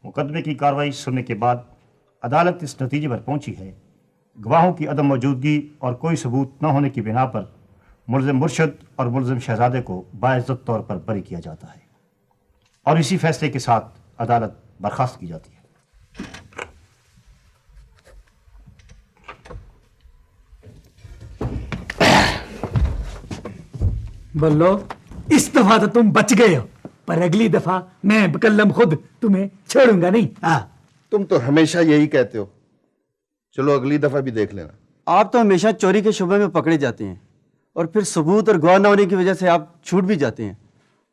مقدمے کی کارروائی سننے کے بعد عدالت اس نتیجے پر پہنچی ہے گواہوں کی عدم موجودگی اور کوئی ثبوت نہ ہونے کی بنا پر ملزم مرشد اور ملزم شہزادے کو باعزت طور پر بری کیا جاتا ہے اور اسی فیصلے کے ساتھ عدالت برخاست کی جاتی ہے۔ بلو اس دفعہ تو تم بچ گئے ہو، پر اگلی دفعہ میں بکلم خود تمہیں چھوڑوں گا نہیں۔ تم تو ہمیشہ یہی کہتے ہو، چلو اگلی دفعہ بھی دیکھ لینا۔ آپ تو ہمیشہ چوری کے شبے میں پکڑے جاتے ہیں اور پھر ثبوت اور گواہ نہ ہونے کی وجہ سے آپ چھوٹ بھی جاتے ہیں۔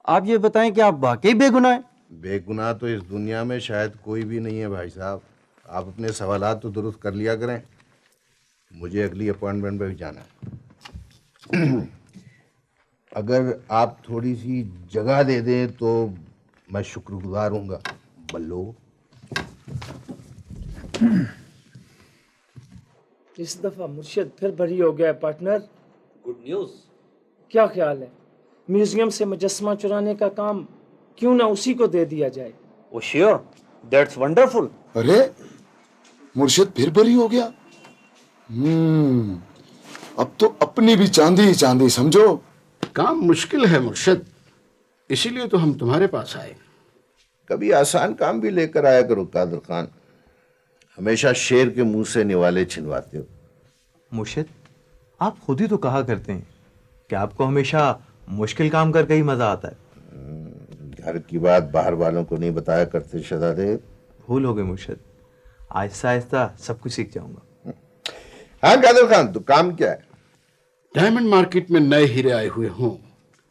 آپ یہ بتائیں کہ آپ واقعی بے گناہ ہیں؟ بے گناہ تو اس دنیا میں شاید کوئی بھی نہیں ہے بھائی صاحب۔ آپ اپنے سوالات تو درست کر لیا کریں، مجھے اگلی اپوائنٹمنٹ پہ بھی جانا ہے۔ اگر آپ تھوڑی سی جگہ دے دیں تو میں شکر گزار ہوں گا۔ بلو اس دفعہ مرشد پھر بری ہو گیا ہے پارٹنر۔ Good news. کیا خیال ہے میوزیم سے مجسمہ چرانے کا کام کیوں نہ اسی کو دے دیا جائے؟ او شیور، دیٹس ونڈرفل۔ ارے مرشد پھر بری ہو گیا؟ اب تو اپنی بھی چاندی ہی چاندی سمجھو۔ کام مشکل ہے مرشد، اسی لیے تو ہم تمہارے پاس آئے۔ کبھی آسان کام بھی لے کر آیا کرو قادر خان، ہمیشہ شیر کے منہ سے نوالے چھنواتے ہو۔ مرشد، آپ خود ہی تو کہا کرتے ہیں کہ آپ کو ہمیشہ مشکل کام کر کے ہی مزہ آتا ہے۔ گھر کی بات باہر والوں کو نہیں بتایا کرتے شہزادے۔ بھول ہو گئے مرشد، آہستہ آہستہ سب کچھ سیکھ جاؤں گا۔ ہاں قادر خان، تو کام کیا ہے؟ ڈائمنڈ مارکیٹ میں نئے ہیرے آئے ہوئے ہوں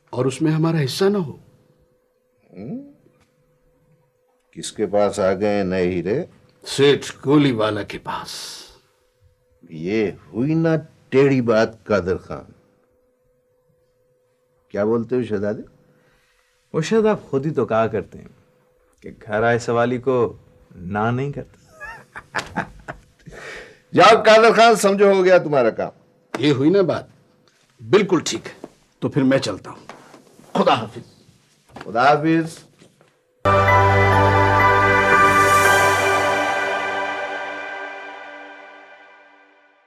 اور اس میں ہمارا حصہ نہ ہو۔ کس کے پاس آ گئے نئے ہیرے؟ سیٹھ گولی والا کے پاس۔ یہ ہوئی نا ٹیڑھی بات قادر خان۔ کیا بولتے ہو شہزادے؟ مرشد، آپ خود ہی تو کہا کرتے ہیں کہ گھر آئے سوالی کو نہ نہیں کرتا۔ جاؤ قادر خان، سمجھو ہو گیا تمہارا کام۔ یہ ہوئی نا بات، بالکل ٹھیک ہے، تو پھر میں چلتا ہوں۔ خدا حافظ۔ خدا حافظ۔